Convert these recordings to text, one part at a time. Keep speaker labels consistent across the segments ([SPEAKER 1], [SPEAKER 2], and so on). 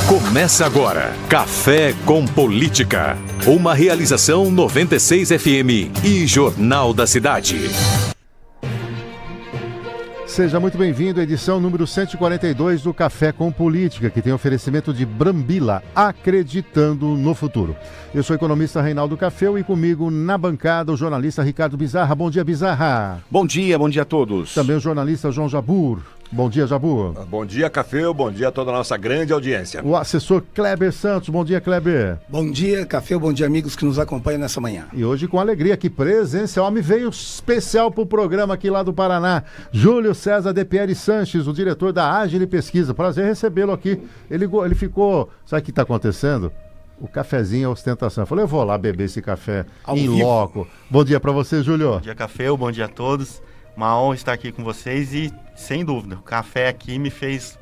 [SPEAKER 1] Começa agora, Café com Política. Uma realização 96 FM e Jornal da Cidade.
[SPEAKER 2] Seja muito bem-vindo à edição número 142 do Café com Política, que tem oferecimento de Brambila, acreditando no futuro. Eu sou o economista Reinaldo Cafeu e comigo na bancada o jornalista Ricardo Bizarra. Bom dia, Bizarra.
[SPEAKER 3] Bom dia a todos.
[SPEAKER 2] Também o jornalista João Jabur. Bom dia, Jabur.
[SPEAKER 3] Bom dia, Cafeu. Bom dia a toda a nossa grande audiência.
[SPEAKER 2] O assessor Kleber Santos. Bom dia, Kleber.
[SPEAKER 4] Bom dia, Cafeu. Bom dia, amigos que nos acompanham nessa manhã.
[SPEAKER 2] E hoje, com alegria, aqui presencial, me veio especial para o programa aqui lá do Paraná. Júlio César de Pieri Sanches, o diretor da Agile Pesquisa. Prazer recebê-lo aqui. Ele ficou... Sabe o que está acontecendo? O cafezinho é ostentação. Eu falei, eu vou lá beber esse café em loco. Bom dia para você, Júlio.
[SPEAKER 5] Bom dia, Cafeu. Bom dia a todos. Uma honra estar aqui com vocês e, sem dúvida, o café aqui me fez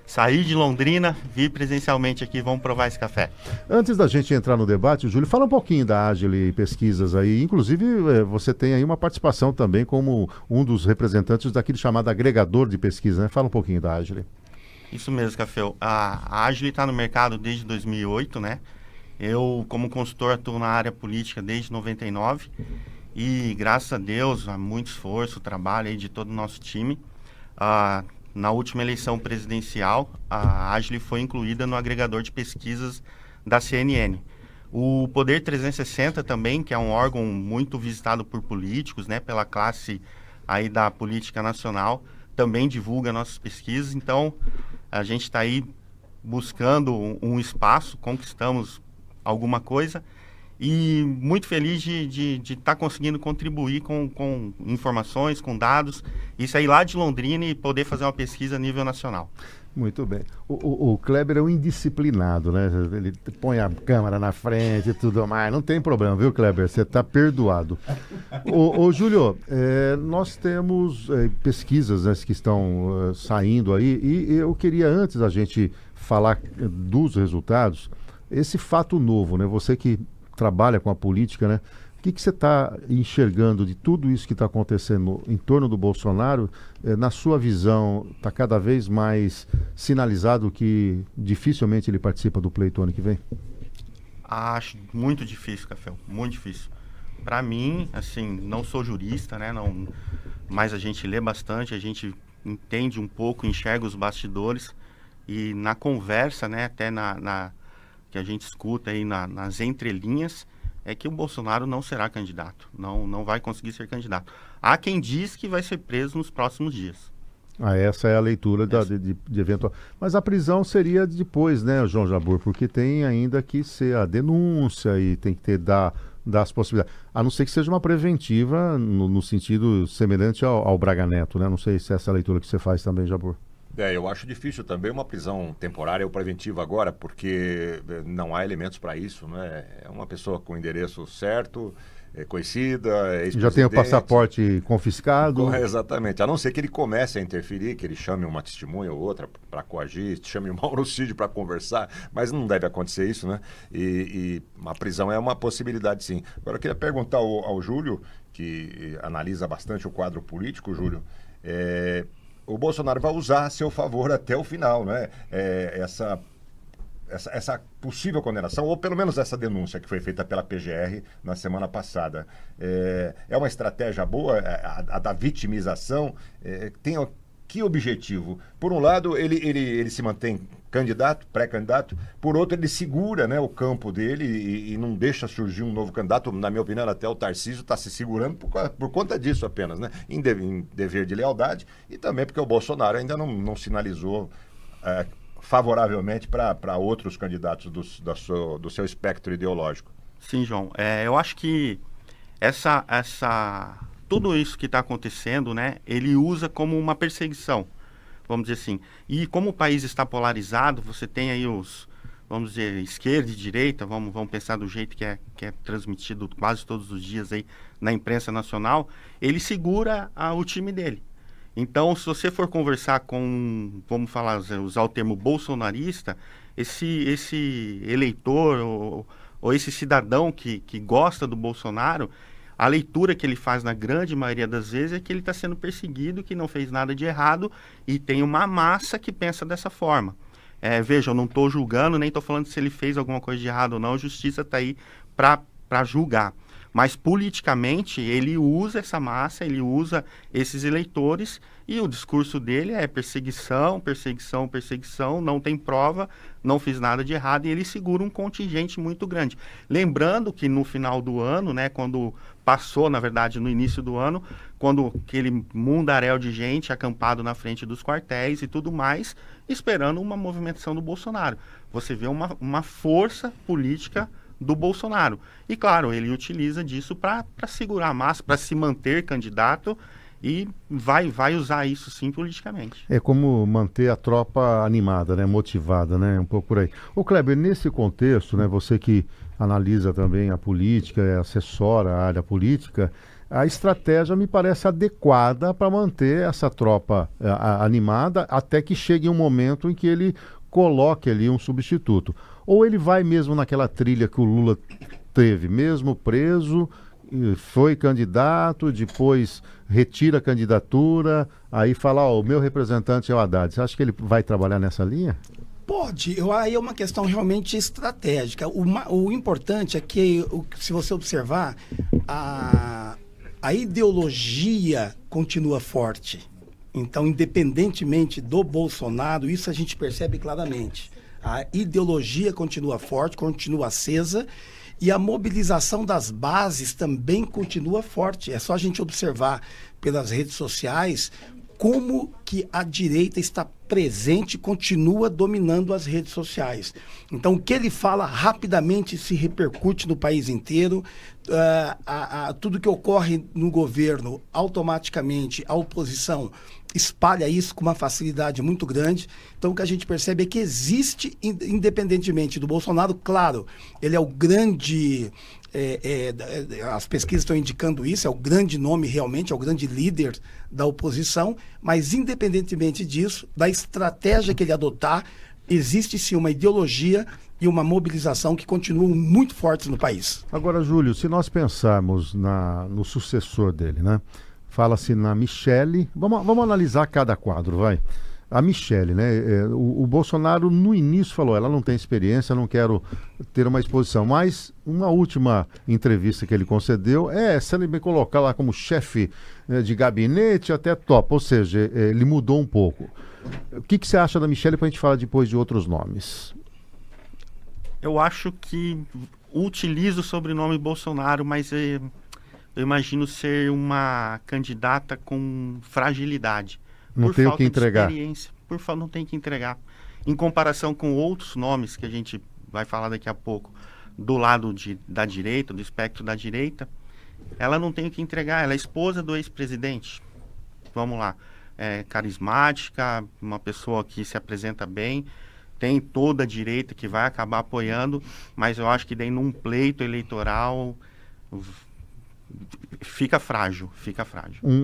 [SPEAKER 5] sair de Londrina, vir presencialmente aqui, vamos provar esse café.
[SPEAKER 2] Antes da gente entrar no debate, Júlio, fala um pouquinho da Agile Pesquisas aí. Inclusive, você tem aí uma participação também como um dos representantes daquele chamado agregador de pesquisa, né? Fala um pouquinho da Agile.
[SPEAKER 5] Isso mesmo, Cafeu. A Agile está no mercado desde 2008, né? Eu, como consultor, atuo na área política desde 99. E, graças a Deus, há muito esforço, trabalho aí de todo o nosso time. Na última eleição presidencial, a Agile foi incluída no agregador de pesquisas da CNN. O Poder 360 também, que é um órgão muito visitado por políticos, né, pela classe aí da política nacional, também divulga nossas pesquisas. Então, a gente está aí buscando um espaço, conquistamos alguma coisa. E muito feliz de estar conseguindo contribuir com informações, com dados, e sair lá de Londrina e poder fazer uma pesquisa a nível nacional. Muito bem.
[SPEAKER 2] O Kleber é um indisciplinado, né? Ele põe a câmera na frente e tudo mais. Não tem problema, viu, Kleber? Você está perdoado. Ô, Júlio, nós temos pesquisas, né, que estão saindo aí, e eu queria, antes da gente falar dos resultados, esse fato novo, né? Você que trabalha com a política, né? O que você está enxergando de tudo isso que está acontecendo em torno do Bolsonaro? Na sua visão, está cada vez mais sinalizado que dificilmente ele participa do pleito ano que vem?
[SPEAKER 5] Acho muito difícil, Café, muito difícil. Para mim, assim, não sou jurista, né? Não, mas a gente lê bastante, a gente entende um pouco, enxerga os bastidores e na conversa, né? Até que a gente escuta aí nas entrelinhas, é que o Bolsonaro não será candidato, não vai conseguir ser candidato. Há quem diz que vai ser preso nos próximos dias.
[SPEAKER 2] Essa é a leitura de eventual... Mas a prisão seria depois, né, João Jabur? Porque tem ainda que ser a denúncia e tem que dar as possibilidades. A não ser que seja uma preventiva no sentido semelhante ao Braga Neto, né? Não sei se é essa a leitura que você faz também, Jabur.
[SPEAKER 3] Eu acho difícil também uma prisão temporária ou preventiva agora, porque não há elementos para isso, né? É uma pessoa com o endereço certo, conhecida,
[SPEAKER 2] já tem o passaporte confiscado.
[SPEAKER 3] Exatamente, a não ser que ele comece a interferir, que ele chame uma testemunha ou outra para coagir, chame o Mauro Cid para conversar, mas não deve acontecer isso, né? E uma prisão é uma possibilidade, sim. Agora eu queria perguntar ao Júlio, que analisa bastante o quadro político, Júlio, o Bolsonaro vai usar a seu favor até o final, né? Essa possível condenação, ou pelo menos essa denúncia que foi feita pela PGR na semana passada. É uma estratégia boa, a da vitimização? Tem que objetivo? Por um lado, ele se mantém candidato, pré-candidato, por outro, ele segura, né, o campo dele e não deixa surgir um novo candidato. Na minha opinião, até o Tarcísio está se segurando por conta disso apenas, né, em dever de lealdade, e também porque o Bolsonaro ainda não sinalizou favoravelmente para outros candidatos do seu espectro ideológico.
[SPEAKER 5] Sim, João. Eu acho que tudo isso que está acontecendo, né, ele usa como uma perseguição, vamos dizer assim. E como o país está polarizado, você tem aí vamos dizer, esquerda e direita, vamos pensar do jeito que é transmitido quase todos os dias aí na imprensa nacional, ele segura o time dele. Então, se você for conversar com, vamos usar o termo bolsonarista, esse eleitor ou esse cidadão que gosta do Bolsonaro, a leitura que ele faz na grande maioria das vezes é que ele está sendo perseguido, que não fez nada de errado, e tem uma massa que pensa dessa forma. Veja, eu não estou julgando, nem estou falando se ele fez alguma coisa de errado ou não, a justiça está aí para julgar. Mas politicamente ele usa essa massa, ele usa esses eleitores e o discurso dele é perseguição, perseguição, perseguição, não tem prova, não fiz nada de errado e ele segura um contingente muito grande. Lembrando que no final do ano, né, quando passou, na verdade, no início do ano, quando aquele mundaréu de gente acampado na frente dos quartéis e tudo mais, esperando uma movimentação do Bolsonaro. Você vê uma força política do Bolsonaro. E, claro, ele utiliza disso para segurar a massa, para se manter candidato e vai usar isso, sim, politicamente.
[SPEAKER 2] É como manter a tropa animada, né? Motivada, né? Um pouco por aí. Ô, Kleber, nesse contexto, né? Você que analisa também a política, assessora a área política, a estratégia me parece adequada para manter essa tropa animada até que chegue um momento em que ele coloque ali um substituto. Ou ele vai mesmo naquela trilha que o Lula teve, mesmo preso, foi candidato, depois retira a candidatura, aí fala, ó, o meu representante é o Haddad. Você acha que ele vai trabalhar nessa linha?
[SPEAKER 4] Pode, aí é uma questão realmente estratégica. O importante é que, se você observar, a ideologia continua forte. Então, independentemente do Bolsonaro, isso a gente percebe claramente. A ideologia continua forte, continua acesa e a mobilização das bases também continua forte. É só a gente observar pelas redes sociais como que a direita está presente e continua dominando as redes sociais. Então, o que ele fala rapidamente se repercute no país inteiro. Tudo que ocorre no governo, automaticamente a oposição espalha isso com uma facilidade muito grande. Então, o que a gente percebe é que existe, independentemente do Bolsonaro, claro, ele é o grande... as pesquisas estão indicando isso, é o grande nome realmente, é o grande líder da oposição, mas independentemente disso, da estratégia que ele adotar, existe sim uma ideologia e uma mobilização que continuam muito fortes no país. Agora,
[SPEAKER 2] Júlio, se nós pensarmos no sucessor dele, né? Fala-se na Michelle, vamos analisar cada quadro, vai. A Michelle, né? O Bolsonaro no início falou, ela não tem experiência, não quero ter uma exposição, mas uma última entrevista que ele concedeu se ele me colocar lá como chefe de gabinete, até top, ou seja, ele mudou um pouco. O que você acha da Michelle para a gente falar depois de outros nomes?
[SPEAKER 5] Eu acho que utilizo o sobrenome Bolsonaro, mas eu imagino ser uma candidata com fragilidade.
[SPEAKER 2] Não tem o que entregar.
[SPEAKER 5] Não tem que entregar. Em comparação com outros nomes que a gente vai falar daqui a pouco, do lado da direita, do espectro da direita, ela não tem o que entregar. Ela é esposa do ex-presidente. Vamos lá. É carismática, uma pessoa que se apresenta bem, tem toda a direita que vai acabar apoiando, mas eu acho que daí num pleito eleitoral fica frágil.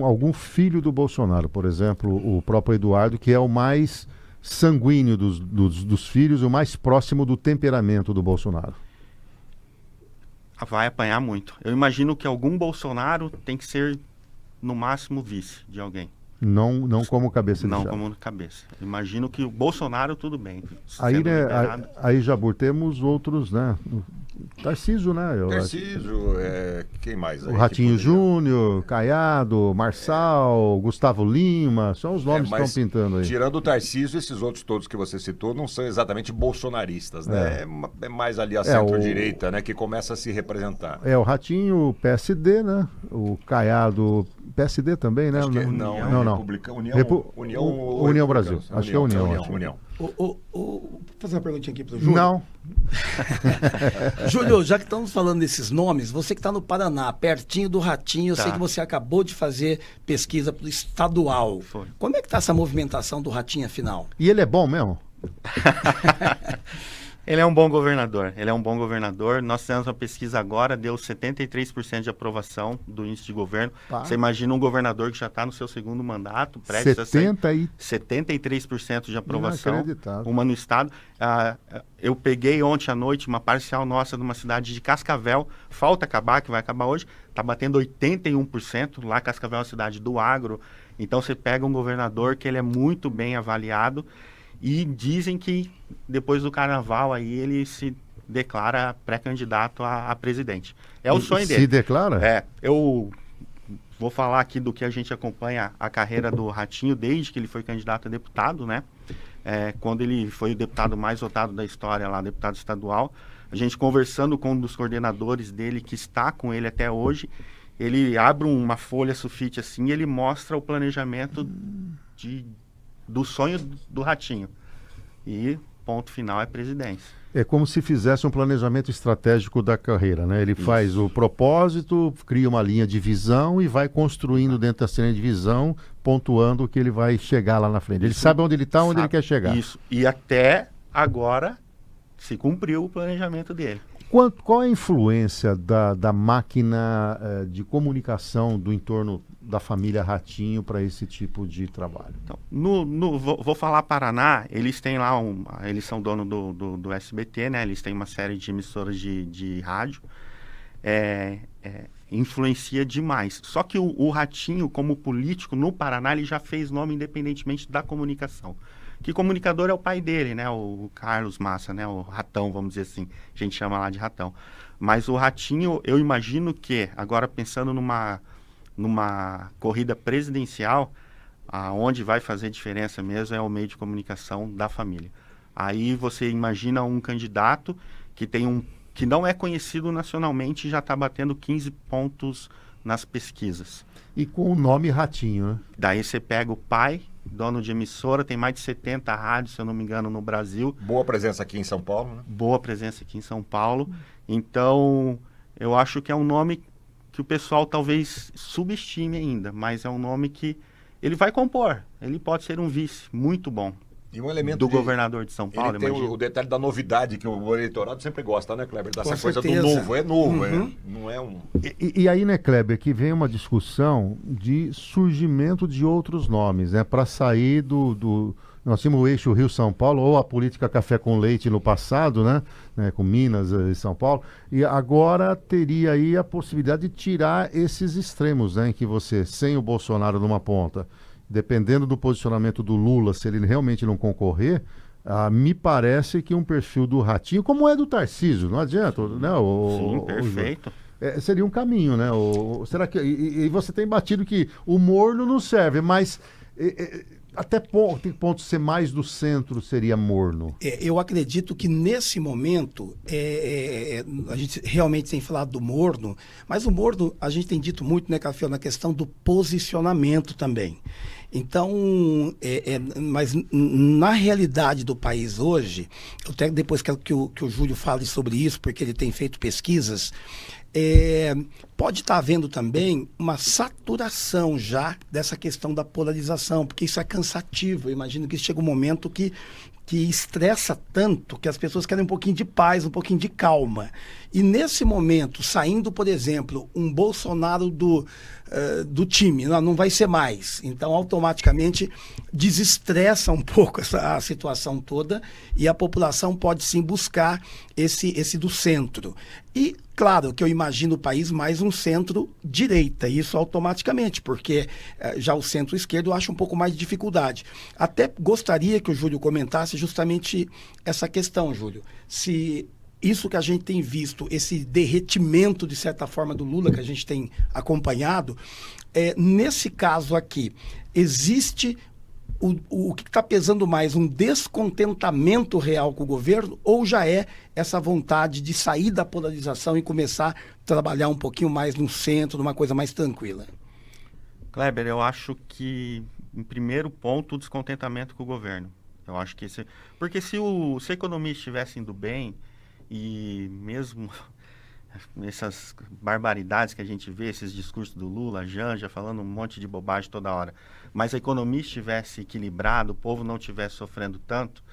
[SPEAKER 2] Algum filho do Bolsonaro, por exemplo, o próprio Eduardo, que é o mais sanguíneo dos filhos, o mais próximo do temperamento do Bolsonaro.
[SPEAKER 5] Vai apanhar muito. Eu imagino que algum Bolsonaro tem que ser, no máximo, vice de alguém.
[SPEAKER 2] Não como cabeça de chave.
[SPEAKER 5] Não como cabeça. Imagino que o Bolsonaro, tudo bem.
[SPEAKER 2] Aí, Jabur, temos outros, né? Tarcísio, né?
[SPEAKER 3] Quem mais?
[SPEAKER 2] O Ratinho Júnior, Caiado, Marçal, Gustavo Lima, são os nomes que estão pintando aí.
[SPEAKER 3] Tirando o Tarcísio, esses outros todos que você citou não são exatamente bolsonaristas, né? É mais ali a centro-direita, né? Que começa a se representar.
[SPEAKER 2] O Ratinho, PSD, né? O Caiado, PSD também, né? União Brasil. Acho que é União.
[SPEAKER 4] Vou fazer uma perguntinha aqui para o Júlio.
[SPEAKER 2] Não.
[SPEAKER 4] Júlio, já que estamos falando desses nomes, você que está no Paraná, pertinho do Ratinho, eu sei que você acabou de fazer pesquisa para o estadual.
[SPEAKER 5] Foi.
[SPEAKER 4] Como é que está essa movimentação do Ratinho, afinal?
[SPEAKER 2] E ele é bom mesmo?
[SPEAKER 5] Ele é um bom governador. Nós fizemos uma pesquisa agora, deu 73% de aprovação do índice de governo. Você imagina um governador que já está no seu segundo mandato, 73% de aprovação, uma no estado. Eu peguei ontem à noite uma parcial nossa de uma cidade de Cascavel, falta acabar, que vai acabar hoje, está batendo 81%, lá Cascavel é uma cidade do agro. Então você pega um governador que ele é muito bem avaliado. E dizem que depois do carnaval aí ele se declara pré-candidato a presidente. É o sonho dele.
[SPEAKER 2] Se declara?
[SPEAKER 5] Eu vou falar aqui do que a gente acompanha a carreira do Ratinho desde que ele foi candidato a deputado, né? Quando ele foi o deputado mais votado da história lá, deputado estadual, a gente conversando com um dos coordenadores dele, que está com ele até hoje, ele abre uma folha sulfite assim e ele mostra o planejamento do sonho do Ratinho. E ponto final é presidência.
[SPEAKER 2] É como se fizesse um planejamento estratégico da carreira, né? Ele faz o propósito, cria uma linha de visão e vai construindo dentro dessa linha de visão, pontuando que ele vai chegar lá na frente. Ele sabe onde ele está, onde ele quer chegar.
[SPEAKER 5] Isso. E até agora se cumpriu o planejamento dele.
[SPEAKER 2] Qual é a influência da máquina de comunicação do entorno da família Ratinho para esse tipo de trabalho?
[SPEAKER 5] Então, vou falar Paraná, eles têm lá, eles são dono do SBT, né? Eles têm uma série de emissoras de rádio. Influencia demais. Só que o Ratinho, como político no Paraná, ele já fez nome independentemente da comunicação. Que comunicador é o pai dele, né? O Carlos Massa, né? O Ratão, vamos dizer assim. A gente chama lá de Ratão. Mas o Ratinho, eu imagino que, agora pensando numa corrida presidencial, aonde vai fazer diferença mesmo é o meio de comunicação da família. Aí você imagina um candidato que não é conhecido nacionalmente e já está batendo 15 pontos nas pesquisas.
[SPEAKER 2] E com o nome Ratinho, né?
[SPEAKER 5] Daí você pega o pai, dono de emissora, tem mais de 70 rádios, se eu não me engano, no Brasil.
[SPEAKER 3] Boa presença aqui em São Paulo, né?
[SPEAKER 5] Boa presença aqui em São Paulo. Então, eu acho que é um nome que o pessoal talvez subestime ainda, mas é um nome que ele vai compor. Ele pode ser um vice muito bom.
[SPEAKER 3] E um elemento
[SPEAKER 5] do governador de São Paulo,
[SPEAKER 3] ele tem o detalhe da novidade que o eleitorado sempre gosta, né, Kleber? Dessa coisa do
[SPEAKER 4] certeza.
[SPEAKER 3] novo. É novo, não é um...
[SPEAKER 2] E aí, né, Kleber, que vem uma discussão de surgimento de outros nomes, né? Para sair nós tínhamos o eixo Rio-São Paulo, ou a política café com leite no passado, né? Com Minas e São Paulo. E agora teria aí a possibilidade de tirar esses extremos, né? Em que você, sem o Bolsonaro numa ponta, dependendo do posicionamento do Lula, se ele realmente não concorrer, me parece que um perfil do Ratinho, como é do Tarcísio, não adianta, né?
[SPEAKER 5] Sim, perfeito.
[SPEAKER 2] Seria um caminho, né? Será que e você tem batido que o morno não serve, mas até tem ponto ser mais do centro seria morno.
[SPEAKER 4] Eu acredito que nesse momento a gente realmente tem falado do morno, mas o morno a gente tem dito muito, né, Café, na questão do posicionamento também. Então, mas na realidade do país hoje, eu até depois quero que o Júlio fale sobre isso, porque ele tem feito pesquisas, pode estar havendo também uma saturação já dessa questão da polarização, porque isso é cansativo. Eu imagino que chega um momento que estressa tanto que as pessoas querem um pouquinho de paz, um pouquinho de calma. E nesse momento, saindo, por exemplo, um Bolsonaro do time, não vai ser mais. Então, automaticamente, desestressa um pouco a situação toda e a população pode sim buscar esse do centro. E, claro, que eu imagino o país mais um centro-direita, isso automaticamente, porque já o centro-esquerdo eu acho um pouco mais de dificuldade. Até gostaria que o Júlio comentasse justamente essa questão, Júlio. Se isso que a gente tem visto, esse derretimento, de certa forma, do Lula, que a gente tem acompanhado, nesse caso aqui, existe o que está pesando mais, um descontentamento real com o governo, ou já é essa vontade de sair da polarização e começar a trabalhar um pouquinho mais no centro, numa coisa mais tranquila?
[SPEAKER 5] Kleber, eu acho que, em primeiro ponto, o descontentamento com o governo. Eu acho que porque se a economia estivesse indo bem, e mesmo essas barbaridades que a gente vê, esses discursos do Lula, Janja, falando um monte de bobagem toda hora, mas a economia estivesse equilibrada, o povo não estivesse sofrendo tanto,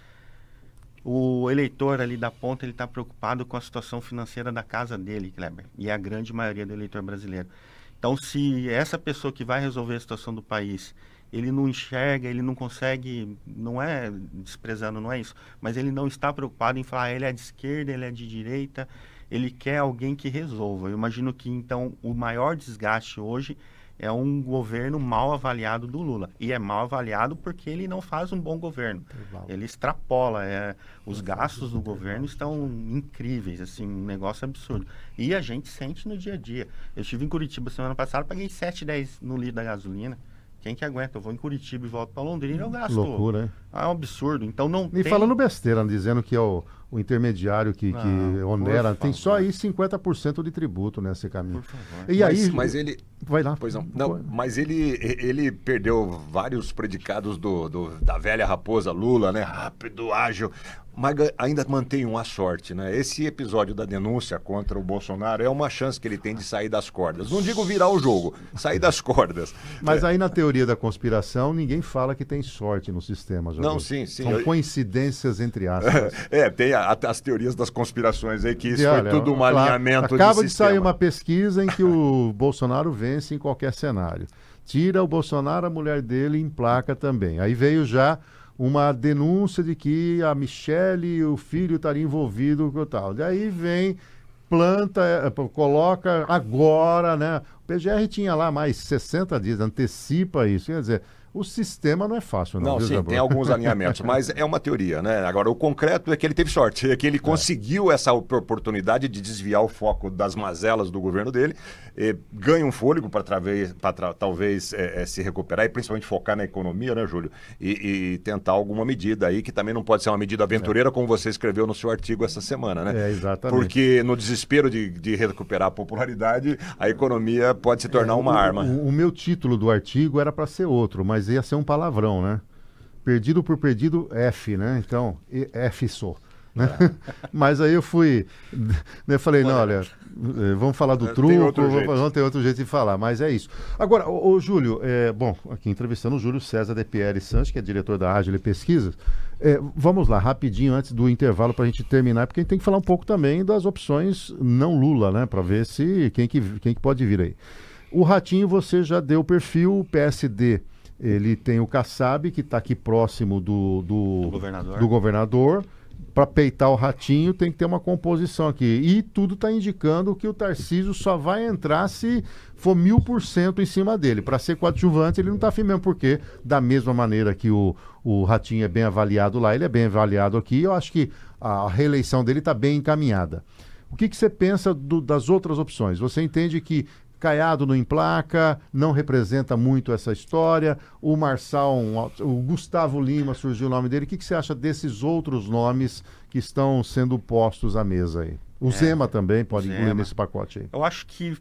[SPEAKER 5] o eleitor ali da ponta, ele está preocupado com a situação financeira da casa dele, Kleber, e é a grande maioria do eleitor brasileiro. Então, se essa pessoa que vai resolver a situação do país, ele não enxerga, ele não consegue, não é desprezando, não é isso, mas ele não está preocupado em falar, ele é de esquerda, ele é de direita, ele quer alguém que resolva. Eu imagino que, então, o maior desgaste hoje é um governo mal avaliado do Lula. E é mal avaliado porque ele não faz um bom governo. Ele extrapola. Os gastos do governo estão incríveis, assim, um negócio absurdo. E a gente sente no dia a dia. Eu estive em Curitiba semana passada, paguei 7,10 no litro da gasolina. Quem que aguenta? Eu vou em Curitiba e volto para Londrina, eu gasto.
[SPEAKER 2] Loucura, hein?
[SPEAKER 5] É um absurdo. Então não
[SPEAKER 2] E
[SPEAKER 5] tem...
[SPEAKER 2] falando besteira, dizendo que é o intermediário que onera, tem só aí 50% de tributo nesse caminho.
[SPEAKER 5] Por favor.
[SPEAKER 2] E aí,
[SPEAKER 3] Mas ele...
[SPEAKER 2] vai lá.
[SPEAKER 3] Pois não, mas ele perdeu vários predicados da velha raposa Lula, né? Rápido, ágil, mas ainda mantém uma sorte, né? Esse episódio da denúncia contra o Bolsonaro é uma chance que ele tem de sair das cordas. Não digo virar o jogo, sair das cordas.
[SPEAKER 2] Mas aí na teoria da conspiração, ninguém fala que tem sorte no sistema.
[SPEAKER 3] Não, sim.
[SPEAKER 2] São coincidências entre aspas.
[SPEAKER 3] Tem as teorias das conspirações aí, que isso
[SPEAKER 2] Olha,
[SPEAKER 3] foi tudo um alinhamento
[SPEAKER 2] acaba
[SPEAKER 3] de
[SPEAKER 2] de sair
[SPEAKER 3] sistema.
[SPEAKER 2] uma pesquisa em que o Bolsonaro vence em qualquer cenário. Tira o Bolsonaro, a mulher dele emplaca também. Aí veio já uma denúncia de que a Michelle e o filho estariam envolvidos com tal. Daí vem, planta, coloca agora, né? O PGR tinha lá mais 60 dias, antecipa isso. Quer dizer, o sistema não é fácil, não.
[SPEAKER 3] Não,
[SPEAKER 2] viu,
[SPEAKER 3] sim,
[SPEAKER 2] Jabor?
[SPEAKER 3] tem alguns alinhamentos, mas é uma teoria, né? Agora, o concreto é que ele teve sorte, é que ele conseguiu essa oportunidade de desviar o foco das mazelas do governo dele, ganha um fôlego para talvez se recuperar e principalmente focar na economia, né, Júlio? E tentar alguma medida aí, que também não pode ser uma medida aventureira, como você escreveu no seu artigo essa semana, né?
[SPEAKER 2] Exatamente.
[SPEAKER 3] Porque no desespero de recuperar a popularidade, a economia pode se tornar uma arma.
[SPEAKER 2] O meu título do artigo era para ser outro, mas ia ser um palavrão, né? Perdido por perdido, F, né? Então, F sou. Né? Mas aí eu fui, né, falei, não, olha, vamos falar do truco, vamos ter outro jeito de falar, mas é isso. Agora, o Júlio, bom, aqui entrevistando o Júlio César de Pierre Sanches, que é diretor da Agile Pesquisas. Vamos lá, rapidinho, antes do intervalo, para a gente terminar, porque a gente tem que falar um pouco também das opções não Lula, né? Para ver se quem que pode vir aí. O Ratinho, você já deu o perfil, o PSD. Ele tem o Kassab, que está aqui próximo do governador. Para peitar o Ratinho, tem que ter uma composição aqui. E tudo está indicando que o Tarcísio só vai entrar se for 1000% em cima dele. Para ser coadjuvante, ele não está afim mesmo, porque da mesma maneira que o Ratinho é bem avaliado lá, ele é bem avaliado aqui. Eu acho que a reeleição dele está bem encaminhada. O que você pensa das outras opções? Você entende que Caiado não emplaca, não representa muito essa história. O Marçal, o Gustavo Lima, surgiu o nome dele. O que você acha desses outros nomes que estão sendo postos à mesa aí? O Zema também pode incluir nesse pacote aí.
[SPEAKER 5] Eu acho que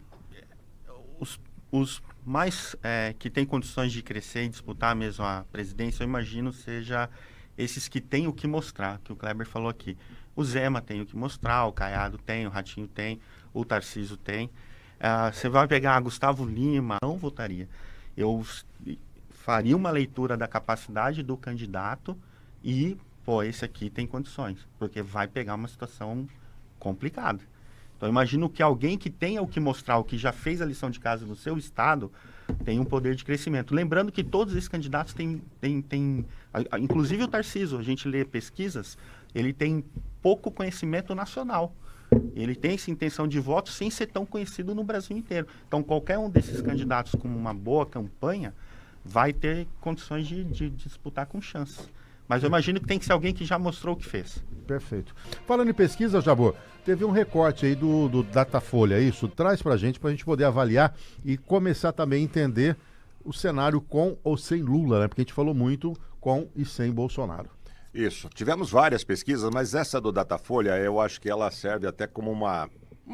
[SPEAKER 5] os mais que têm condições de crescer e disputar mesmo a presidência, eu imagino, seja esses que têm o que mostrar, que o Kleber falou aqui. O Zema tem o que mostrar, o Caiado tem, o Ratinho tem, o Tarcísio tem. Você vai pegar Gustavo Lima, não votaria. Eu faria uma leitura da capacidade do candidato e, esse aqui tem condições, porque vai pegar uma situação complicada. Então, eu imagino que alguém que tenha o que mostrar, o que já fez a lição de casa no seu estado, tem um poder de crescimento. Lembrando que todos esses candidatos têm inclusive o Tarcísio, a gente lê pesquisas, ele tem pouco conhecimento nacional. Ele tem essa intenção de voto sem ser tão conhecido no Brasil inteiro. Então, qualquer um desses candidatos com uma boa campanha vai ter condições de disputar com chance. Mas eu imagino que tem que ser alguém que já mostrou o que fez.
[SPEAKER 2] Perfeito. Falando em pesquisa, Jabor, teve um recorte aí do Datafolha, é isso? Traz pra gente poder avaliar e começar também a entender o cenário com ou sem Lula, né? Porque a gente falou muito com e sem Bolsonaro.
[SPEAKER 3] Isso. Tivemos várias pesquisas, mas essa do Datafolha, eu acho que ela serve até como uma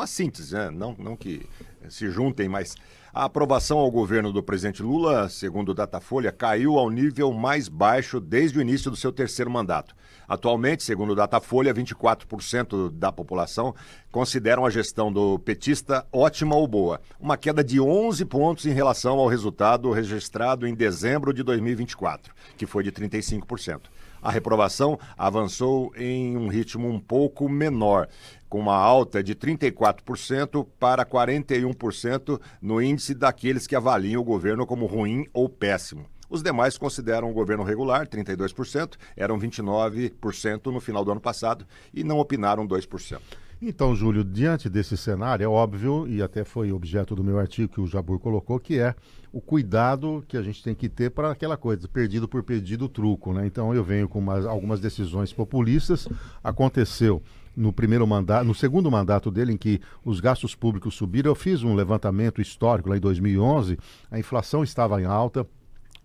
[SPEAKER 3] síntese, né? Não que se juntem, mas a aprovação ao governo do presidente Lula, segundo o Datafolha, caiu ao nível mais baixo desde o início do seu terceiro mandato. Atualmente, segundo o Datafolha, 24% da população consideram a gestão do petista ótima ou boa, uma queda de 11 pontos em relação ao resultado registrado em dezembro de 2024, que foi de 35%. A reprovação avançou em um ritmo um pouco menor, com uma alta de 34% para 41% no índice daqueles que avaliam o governo como ruim ou péssimo. Os demais consideram o governo regular, 32%, eram 29% no final do ano passado e não opinaram 2%.
[SPEAKER 2] Então, Júlio, diante desse cenário, é óbvio, e até foi objeto do meu artigo que o Jabur colocou, que é o cuidado que a gente tem que ter para aquela coisa, perdido por perdido truco, né? Então, eu venho com algumas decisões populistas. Aconteceu no primeiro mandato, no segundo mandato dele, em que os gastos públicos subiram. Eu fiz um levantamento histórico lá em 2011, a inflação estava em alta,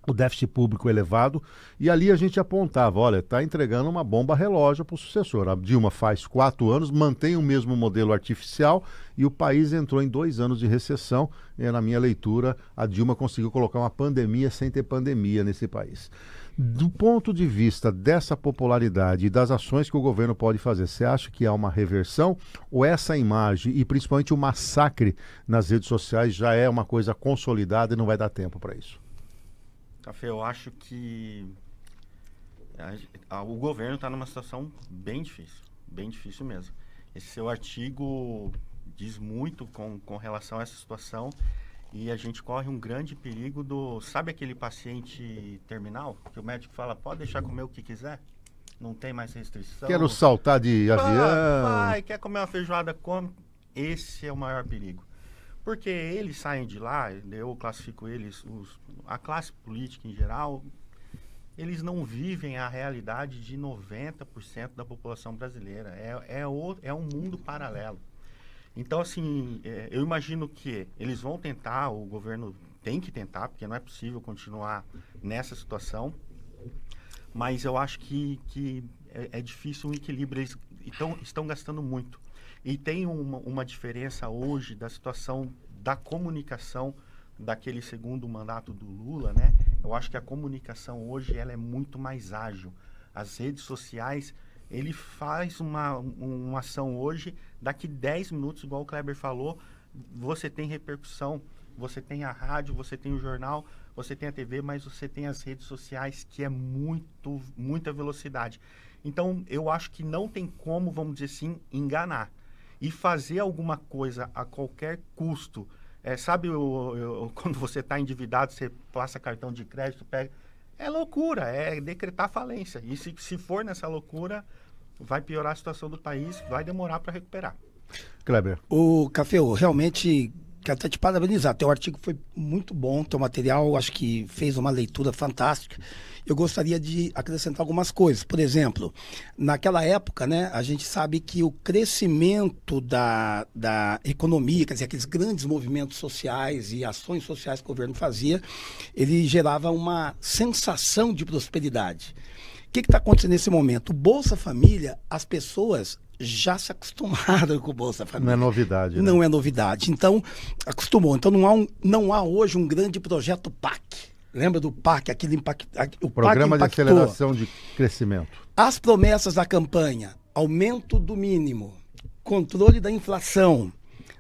[SPEAKER 2] o déficit público elevado, e ali a gente apontava, olha, está entregando uma bomba relógio para o sucessor. A Dilma faz 4 anos, mantém o mesmo modelo artificial, e o país entrou em 2 anos de recessão. E, na minha leitura, a Dilma conseguiu colocar uma pandemia sem ter pandemia nesse país. Do ponto de vista dessa popularidade e das ações que o governo pode fazer, você acha que há uma reversão, ou essa imagem e principalmente o massacre nas redes sociais já é uma coisa consolidada e não vai dar tempo para isso?
[SPEAKER 5] Café, eu acho que o governo está numa situação bem difícil mesmo. Esse seu artigo diz muito com relação a essa situação, e a gente corre um grande perigo sabe aquele paciente terminal, que o médico fala, pode deixar comer o que quiser, não tem mais restrição.
[SPEAKER 2] Quero saltar de avião.
[SPEAKER 5] Vai, quer comer uma feijoada, come. Esse é o maior perigo. Porque eles saem de lá, eu classifico eles, a classe política em geral, eles não vivem a realidade de 90% da população brasileira. É um mundo paralelo. Então, assim, eu imagino que eles vão tentar, o governo tem que tentar, porque não é possível continuar nessa situação, mas eu acho que é difícil um equilíbrio, eles estão gastando muito. E tem uma diferença hoje da situação da comunicação daquele segundo mandato do Lula, né? Eu acho que a comunicação hoje ela é muito mais ágil. As redes sociais, ele faz uma ação hoje, daqui 10 minutos, igual o Kleber falou, você tem repercussão, você tem a rádio, você tem o jornal, você tem a TV, mas você tem as redes sociais, que é muita velocidade. Então, eu acho que não tem como, vamos dizer assim, enganar. E fazer alguma coisa a qualquer custo. Sabe, quando você está endividado, você passa cartão de crédito, pega... É loucura, é decretar falência. E se for nessa loucura, vai piorar a situação do país, vai demorar para recuperar.
[SPEAKER 2] Kleber.
[SPEAKER 4] O Cafeu, realmente, quero até te parabenizar. Teu artigo foi muito bom, teu material, acho que fez uma leitura fantástica. Eu gostaria de acrescentar algumas coisas. Por exemplo, naquela época, né, a gente sabe que o crescimento da economia, quer dizer, aqueles grandes movimentos sociais e ações sociais que o governo fazia, ele gerava uma sensação de prosperidade. O que está acontecendo nesse momento? O Bolsa Família, as pessoas já se acostumaram com o Bolsa Família.
[SPEAKER 2] Não é novidade. Né?
[SPEAKER 4] Não é novidade. Então, acostumou. Então, não há hoje um grande projeto PAC. Lembra do PAC? O
[SPEAKER 2] Programa
[SPEAKER 4] PAC
[SPEAKER 2] de Aceleração de Crescimento.
[SPEAKER 4] As promessas da campanha, aumento do mínimo, controle da inflação,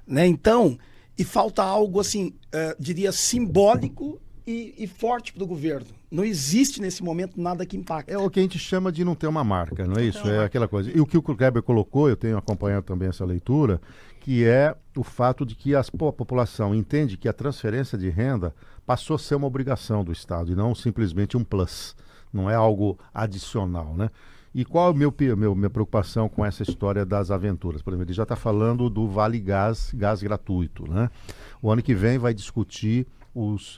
[SPEAKER 4] né? Então, e falta algo assim, diria, simbólico e forte para o governo. Não existe nesse momento nada que impacte.
[SPEAKER 2] É o que a gente chama de não ter uma marca, não é isso? É aquela coisa. E o que o Kleber colocou, eu tenho acompanhado também essa leitura, que é o fato de que a população entende que a transferência de renda passou a ser uma obrigação do Estado e não simplesmente um plus. Não é algo adicional, né? E qual é a minha preocupação com essa história das aventuras? Por exemplo, ele já está falando do Vale Gás gratuito, né? O ano que vem vai discutir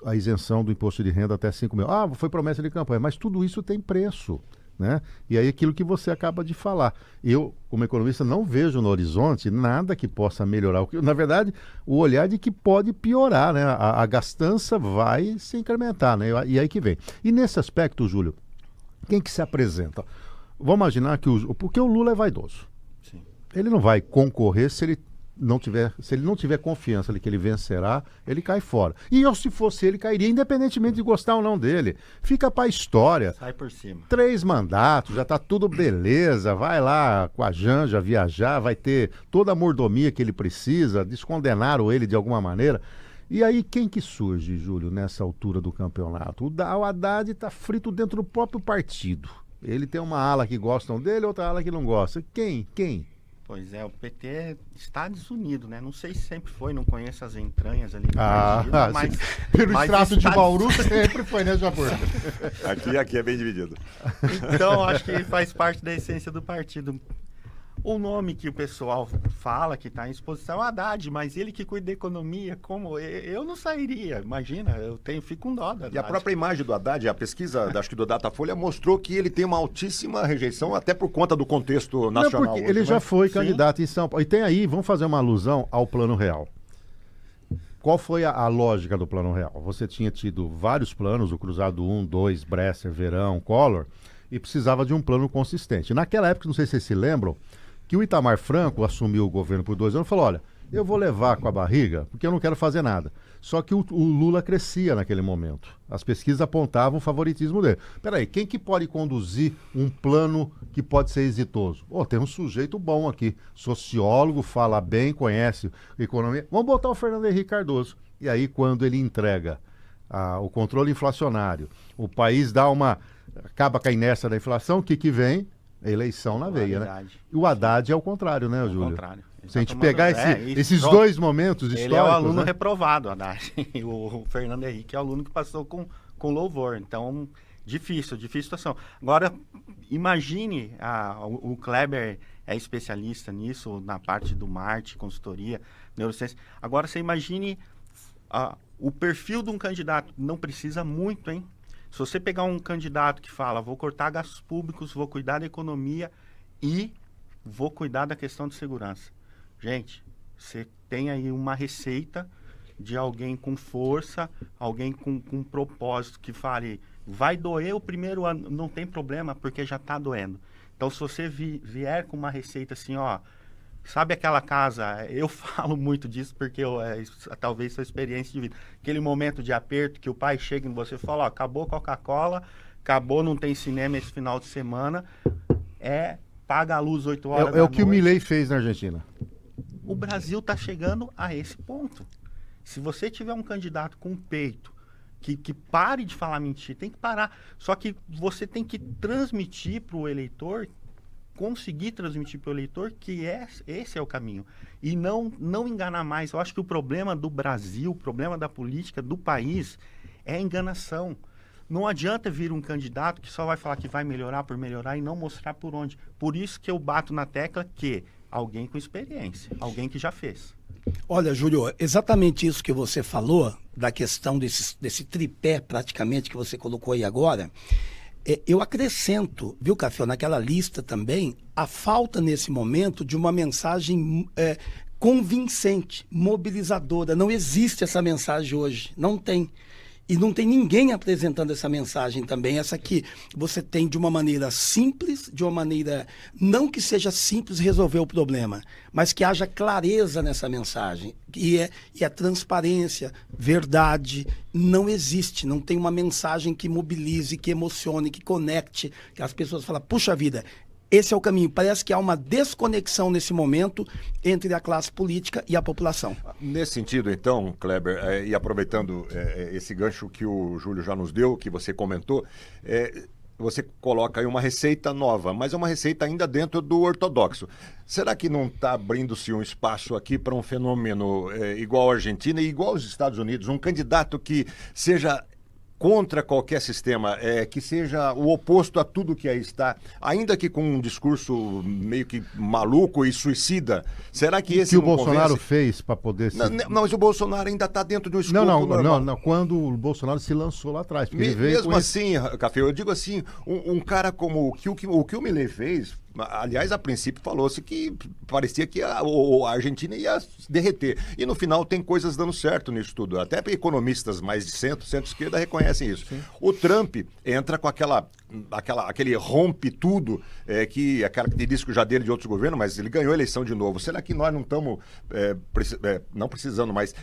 [SPEAKER 2] a isenção do imposto de renda até 5 mil. Ah, foi promessa de campanha, mas tudo isso tem preço, né? E aí aquilo que você acaba de falar. Eu, como economista, não vejo no horizonte nada que possa melhorar. Na verdade, o olhar de que pode piorar, né? A gastança vai se incrementar, né? E aí que vem. E nesse aspecto, Júlio, quem que se apresenta? Vamos imaginar que porque o Lula é vaidoso.
[SPEAKER 5] Sim.
[SPEAKER 2] Ele não vai concorrer se ele não tiver confiança de que ele vencerá, ele cai fora. E eu, se fosse ele, cairia, independentemente de gostar ou não dele. Fica para a história.
[SPEAKER 5] Sai por cima. 3
[SPEAKER 2] mandatos, já está tudo beleza. Vai lá com a Janja viajar, vai ter toda a mordomia que ele precisa, descondenaram ele de alguma maneira. E aí, quem que surge, Júlio, nessa altura do campeonato? O Haddad está frito dentro do próprio partido. Ele tem uma ala que gostam dele, outra ala que não gosta. Quem?
[SPEAKER 5] Pois é, o PT está desunido, né? Não sei se sempre foi, não conheço as entranhas ali do partido, mas...
[SPEAKER 2] Pelo extrato de Bauru sempre foi, né, Jabur?
[SPEAKER 3] Aqui é bem dividido.
[SPEAKER 5] Então, acho que faz parte da essência do partido. O nome que o pessoal fala que está em exposição é o Haddad, mas ele que cuida da economia, como eu não sairia, imagina, fico com dó da
[SPEAKER 3] E a própria imagem do Haddad, a pesquisa, acho que do Datafolha, mostrou que ele tem uma altíssima rejeição, até por conta do contexto nacional.
[SPEAKER 2] Não, porque
[SPEAKER 3] hoje,
[SPEAKER 2] ele
[SPEAKER 3] né?
[SPEAKER 2] já foi
[SPEAKER 5] Sim.
[SPEAKER 2] candidato em São Paulo. E tem aí, vamos fazer uma alusão ao Plano Real. Qual foi a lógica do Plano Real? Você tinha tido vários planos, o Cruzado 1, 2, Bresser, Verão, Collor, e precisava de um plano consistente. Naquela época, não sei se vocês se lembram, que o Itamar Franco assumiu o governo por 2 anos e falou, olha, eu vou levar com a barriga porque eu não quero fazer nada. Só que o Lula crescia naquele momento. As pesquisas apontavam o favoritismo dele. Peraí, quem que pode conduzir um plano que pode ser exitoso? Tem um sujeito bom aqui, sociólogo, fala bem, conhece economia. Vamos botar o Fernando Henrique Cardoso. E aí, quando ele entrega o controle inflacionário, o país acaba com a inércia da inflação, o que vem? Eleição na veia, né? E o Haddad é o contrário, né, Júlio?
[SPEAKER 5] Ao contrário.
[SPEAKER 2] Se a gente pegar esses
[SPEAKER 5] pronto.
[SPEAKER 2] dois momentos históricos...
[SPEAKER 5] Ele é o aluno
[SPEAKER 2] né?
[SPEAKER 5] reprovado, Haddad. O Fernando Henrique é o aluno que passou com louvor. Então, difícil situação. Agora, imagine, o Kleber é especialista nisso, na parte do marketing, consultoria, neurociência. Agora, você imagine o perfil de um candidato. Não precisa muito, hein? Se você pegar um candidato que fala, vou cortar gastos públicos, vou cuidar da economia e vou cuidar da questão de segurança. Gente, você tem aí uma receita de alguém com força, alguém com propósito, que fale, vai doer o primeiro ano, não tem problema, porque já está doendo. Então, se você vier com uma receita assim, sabe aquela casa, eu falo muito disso porque talvez sua experiência de vida, aquele momento de aperto que o pai chega em você e fala, acabou a Coca-Cola, acabou, não tem cinema esse final de semana, paga a luz 8 horas da noite.
[SPEAKER 2] É o que o Milei fez na Argentina.
[SPEAKER 5] O Brasil está chegando a esse ponto. Se você tiver um candidato com peito, que pare de falar mentira, tem que parar. Só que você tem que transmitir para o eleitor, conseguir transmitir para o eleitor que esse é o caminho. E não enganar mais. Eu acho que o problema do Brasil, o problema da política do país é a enganação. Não adianta vir um candidato que só vai falar que vai melhorar por melhorar e não mostrar por onde. Por isso que eu bato na tecla que alguém com experiência, alguém que já fez.
[SPEAKER 4] Olha, Júlio, exatamente isso que você falou, da questão desse tripé praticamente que você colocou aí agora, eu acrescento, viu, Café, naquela lista também, a falta nesse momento de uma mensagem convincente, mobilizadora. Não existe essa mensagem hoje, não tem. E não tem ninguém apresentando essa mensagem também, essa que você tem de uma maneira simples, de uma maneira, não que seja simples resolver o problema, mas que haja clareza nessa mensagem. E a transparência, verdade, não existe. Não tem uma mensagem que mobilize, que emocione, que conecte, que as pessoas falam, puxa vida, esse é o caminho. Parece que há uma desconexão nesse momento entre a classe política e a população.
[SPEAKER 3] Nesse sentido, então, Kleber, e aproveitando esse gancho que o Júlio já nos deu, que você comentou, você coloca aí uma receita nova, mas é uma receita ainda dentro do ortodoxo. Será que não está abrindo-se um espaço aqui para um fenômeno igual à Argentina e igual aos Estados Unidos, um candidato que seja contra qualquer sistema, que seja o oposto a tudo que aí está, ainda que com um discurso meio que maluco e suicida? Será que esse
[SPEAKER 2] que o
[SPEAKER 3] não
[SPEAKER 2] Bolsonaro
[SPEAKER 3] convence?
[SPEAKER 2] fez para poder...
[SPEAKER 3] Não, mas o Bolsonaro ainda está dentro de um escopo
[SPEAKER 2] Não,
[SPEAKER 3] normal.
[SPEAKER 2] quando o Bolsonaro se lançou lá atrás. Porque ele veio
[SPEAKER 3] Mesmo
[SPEAKER 2] com
[SPEAKER 3] assim, Café, eu digo assim, um cara como o que o Milei fez, aliás, a princípio falou-se que parecia que a Argentina ia derreter. E no final tem coisas dando certo nisso tudo. Até economistas mais de centro-esquerda reconhecem isso. Sim. O Trump entra com aquele rompe tudo, que é característico já dele de outros governos, mas ele ganhou a eleição de novo. Será que nós não estamos, não precisando, mas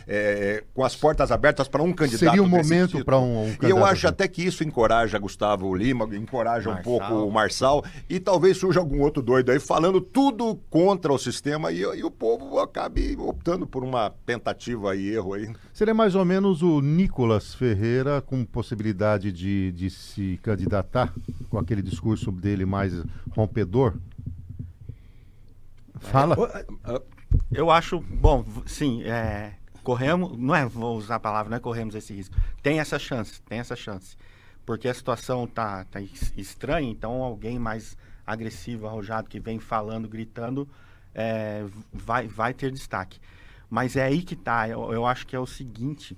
[SPEAKER 3] com as portas abertas para um candidato?
[SPEAKER 2] Seria um momento para um candidato.
[SPEAKER 3] E eu acho até que isso encoraja Gustavo Lima, encoraja um pouco o Marçal, e talvez surja algum outro doido aí falando tudo contra o sistema e o povo acabe optando por uma tentativa e erro aí.
[SPEAKER 2] Seria mais ou menos o Nicolas Ferreira com possibilidade de se candidatar com aquele discurso dele mais rompedor? Fala.
[SPEAKER 5] Eu acho, bom, sim, corremos, vou usar a palavra, não é corremos esse risco. Tem essa chance. porque a situação tá estranha, então alguém mais agressivo, arrojado, que vem falando, gritando, vai ter destaque. Mas é aí que tá, eu acho que é o seguinte,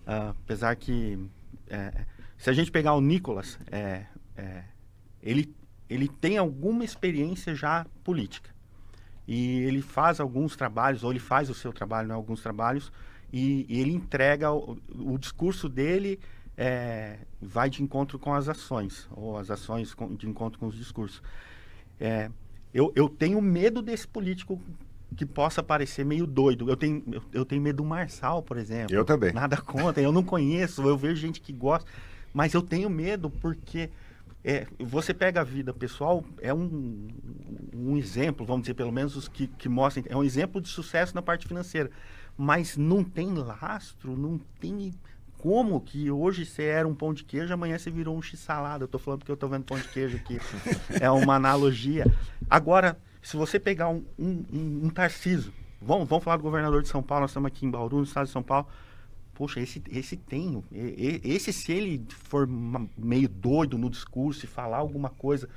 [SPEAKER 5] apesar que, se a gente pegar o Nicolas, ele tem alguma experiência já política. E ele faz alguns trabalhos, ou ele faz o seu trabalho, né, alguns trabalhos, e ele entrega o discurso dele, vai de encontro com as ações, ou as ações de encontro com os discursos. Eu tenho medo desse político que possa parecer meio doido. Eu tenho medo do Marçal, por exemplo.
[SPEAKER 3] Eu também.
[SPEAKER 5] Nada contra, eu não conheço, eu vejo gente que gosta, mas eu tenho medo porque você pega a vida pessoal, é um exemplo, vamos dizer, pelo menos os que mostram, é um exemplo de sucesso na parte financeira, mas não tem lastro, não tem como que hoje você era um pão de queijo, amanhã você virou um x-salada. Eu tô falando porque eu tô vendo pão de queijo aqui. É uma analogia. Agora, se você pegar um Tarcísio, vamos falar do governador de São Paulo, nós estamos aqui em Bauru, no estado de São Paulo. Poxa, esse se ele for meio doido no discurso e falar alguma coisa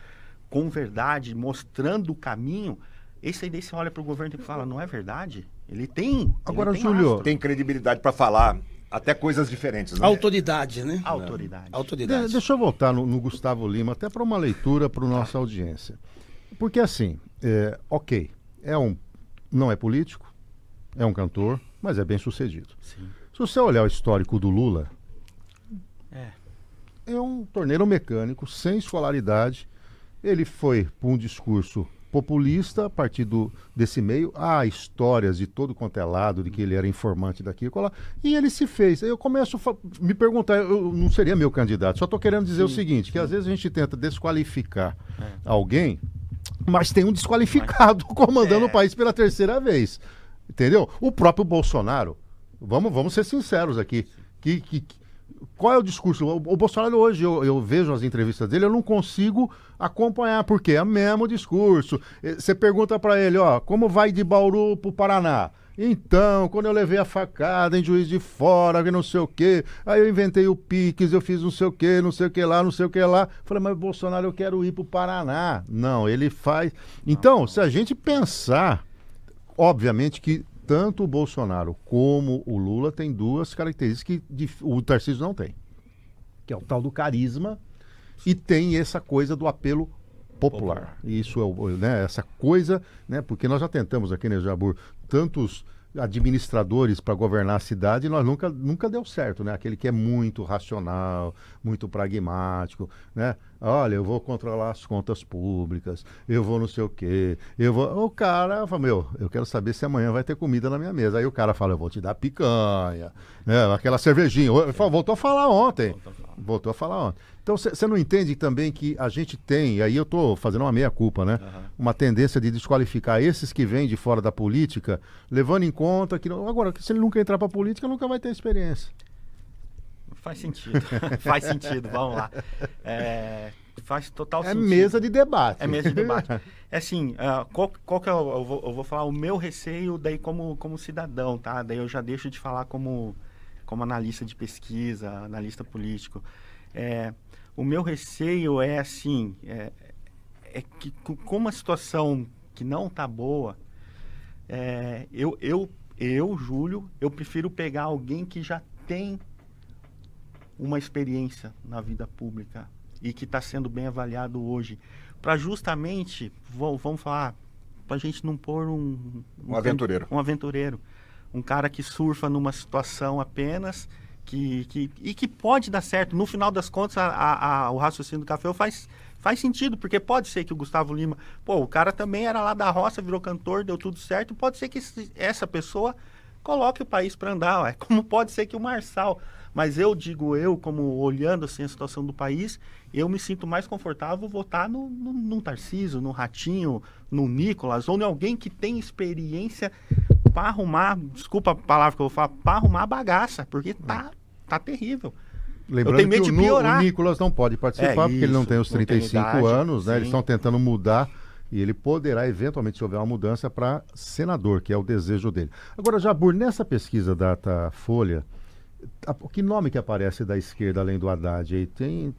[SPEAKER 5] com verdade, mostrando o caminho, esse aí daí você olha para o governo e fala, não é verdade? Ele tem.
[SPEAKER 2] Agora,
[SPEAKER 5] tem
[SPEAKER 2] Júlio,
[SPEAKER 5] lastro.
[SPEAKER 3] Tem credibilidade para falar até coisas diferentes, né?
[SPEAKER 4] Autoridade, né?
[SPEAKER 5] Autoridade.
[SPEAKER 2] Deixa eu voltar no Gustavo Lima, até para uma leitura para a nossa audiência. Porque assim, ok, não é político, é um cantor, mas é bem sucedido.
[SPEAKER 5] Sim.
[SPEAKER 2] Se você olhar o histórico do Lula, é um torneiro mecânico, sem escolaridade. Ele foi para um discurso populista a partir desse meio. Há histórias de todo quanto é lado, de que ele era informante daqui e colar. E ele se fez. Eu começo a me perguntar, eu não seria meu candidato, só estou querendo dizer o seguinte, que às vezes a gente tenta desqualificar alguém, mas tem um desqualificado comandando o país pela terceira vez. Entendeu? O próprio Bolsonaro, vamos ser sinceros aqui, qual é o discurso? O Bolsonaro hoje, eu vejo as entrevistas dele, eu não consigo acompanhar, porque é o mesmo discurso. Você pergunta para ele, como vai de Bauru pro Paraná? Então, quando eu levei a facada em Juiz de Fora, que não sei o quê, aí eu inventei o Pix, eu fiz não sei o quê, não sei o que lá, não sei o que lá. Falei, mas Bolsonaro, eu quero ir pro Paraná. Não, ele faz... Então, se a gente pensar, obviamente que tanto o Bolsonaro como o Lula têm duas características que o Tarcísio não tem, que é o tal do carisma e tem essa coisa do apelo popular. Isso é essa coisa, né? Porque nós já tentamos aqui, né, Jabur, tantos administradores para governar a cidade, nós nunca deu certo, né? Aquele que é muito racional, muito pragmático, né? Olha, eu vou controlar as contas públicas, eu vou não sei o quê, o cara fala, eu quero saber se amanhã vai ter comida na minha mesa. Aí o cara fala, eu vou te dar picanha, né? Aquela cervejinha. Voltou a falar ontem. Então você não entende também que a gente tem, e aí eu estou fazendo uma meia-culpa, né? Uma tendência de desqualificar esses que vêm de fora da política, levando em conta que... Agora, se ele nunca entrar para a política, nunca vai ter experiência.
[SPEAKER 5] Faz sentido. Faz sentido, vamos lá. Faz total sentido.
[SPEAKER 2] É mesa de debate.
[SPEAKER 5] É mesa de debate. É assim, qual que é eu vou falar o meu receio daí como cidadão, tá? Daí eu já deixo de falar como analista de pesquisa, analista político. O meu receio é assim, que com uma situação que não está boa, Júlio, eu prefiro pegar alguém que já tem uma experiência na vida pública e que está sendo bem avaliado hoje, para justamente, vamos falar, para a gente não pôr um aventureiro. Um aventureiro, um cara que surfa numa situação apenas que pode dar certo. No final das contas, o raciocínio do Café faz sentido, porque pode ser que o Gustavo Lima, o cara também era lá da roça, virou cantor, deu tudo certo, pode ser que essa pessoa coloque o país para andar, como pode ser que o Marçal. Mas eu como olhando assim a situação do país, eu me sinto mais confortável votar num Tarcísio, no Ratinho, no Nicolas, ou em alguém que tem experiência para arrumar, desculpa a palavra que eu vou falar, para arrumar a bagaça, porque tá terrível.
[SPEAKER 2] Lembrando
[SPEAKER 5] eu tenho medo
[SPEAKER 2] que
[SPEAKER 5] de piorar.
[SPEAKER 2] O Nicolas não pode participar, porque ele não tem os 35 anos, né?
[SPEAKER 5] Sim.
[SPEAKER 2] Eles estão tentando mudar e ele poderá, eventualmente, se houver uma mudança, para senador, que é o desejo dele. Agora, Jabur, nessa pesquisa Datafolha, Que nome que aparece da esquerda além do Haddad? Aí tem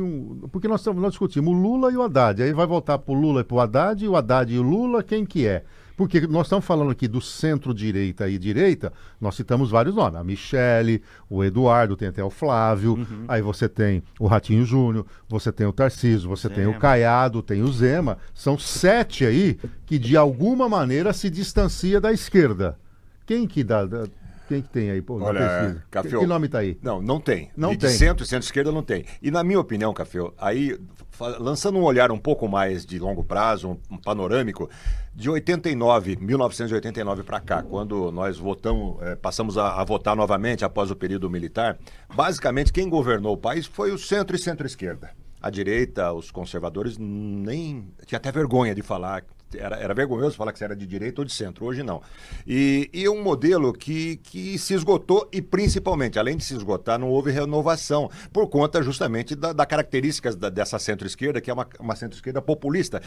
[SPEAKER 2] um. Porque nós discutimos o Lula e o Haddad. Aí vai voltar para o Lula e para o Haddad, e o Haddad e o Lula, quem que é? Porque nós estamos falando aqui do centro-direita e direita, nós citamos vários nomes. A Michele, o Eduardo, tem até o Flávio, aí você tem o Ratinho Júnior, você tem o Tarcísio, você tem o Caiado, tem o Zema. São 7 aí que de alguma maneira se distancia da esquerda. Quem que quem que tem aí, pô, na pesquisa?
[SPEAKER 3] Café,
[SPEAKER 2] que nome está aí?
[SPEAKER 3] Não tem.
[SPEAKER 2] Não
[SPEAKER 3] de
[SPEAKER 2] tem.
[SPEAKER 3] Centro e centro-esquerda não tem. E na minha opinião, Café, aí, lançando um olhar um pouco mais de longo prazo, um panorâmico, de 1989 para cá, quando nós votamos, passamos a votar novamente após o período militar, basicamente quem governou o país foi o centro e centro-esquerda. A direita, os conservadores, nem tinha até vergonha de falar. Era vergonhoso falar que você era de direita ou de centro, hoje não. E um modelo que se esgotou e, principalmente, além de se esgotar, não houve renovação, por conta justamente da características dessa centro-esquerda, que é uma centro-esquerda populista.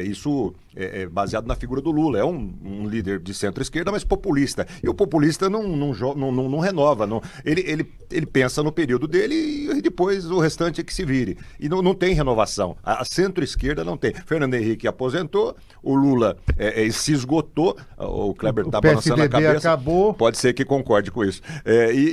[SPEAKER 3] Isso é baseado na figura do Lula. É um líder de centro-esquerda, mas populista. E o populista não renova. Ele pensa no período dele e depois o restante é que se vire. E não tem renovação. A centro-esquerda não tem. Fernando Henrique aposentou, o Lula se esgotou, o Kleber está balançando a cabeça.
[SPEAKER 2] Acabou.
[SPEAKER 3] Pode ser que concorde com isso.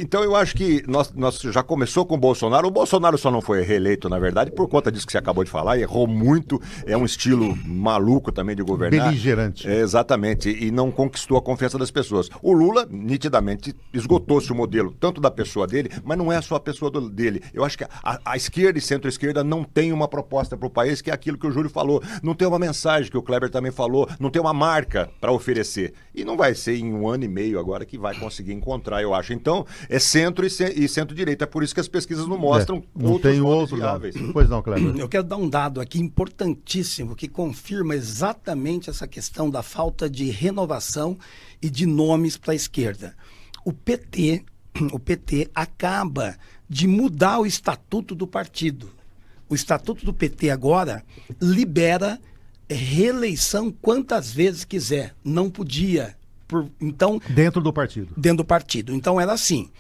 [SPEAKER 3] Então eu acho que nós já começou com o Bolsonaro. O Bolsonaro só não foi reeleito, na verdade, por conta disso que você acabou de falar, errou muito, é um estilo maluco também de governar.
[SPEAKER 2] Beligerante.
[SPEAKER 3] Exatamente, e não conquistou a confiança das pessoas. O Lula, nitidamente, esgotou-se o modelo, tanto da pessoa dele, mas não é só a pessoa dele. Eu acho que a esquerda e centro-esquerda não tem uma proposta para o país, que é aquilo que o Júlio falou. Não tem uma mensagem que o Kleber também falou, não tem uma marca para oferecer. E não vai ser em 1 ano e meio agora que vai conseguir encontrar, eu acho. Então, é centro e centro-direita. É por isso que as pesquisas não mostram
[SPEAKER 2] não tem outro
[SPEAKER 3] viáveis.
[SPEAKER 2] Pois não, Kleber.
[SPEAKER 4] Eu quero dar um dado aqui importantíssimo que confirma exatamente essa questão da falta de renovação e de nomes para a esquerda. O PT acaba de mudar o estatuto do partido. O estatuto do PT agora libera reeleição quantas vezes quiser. Não podia. Então,
[SPEAKER 2] dentro do partido.
[SPEAKER 4] Dentro do partido. Então era assim,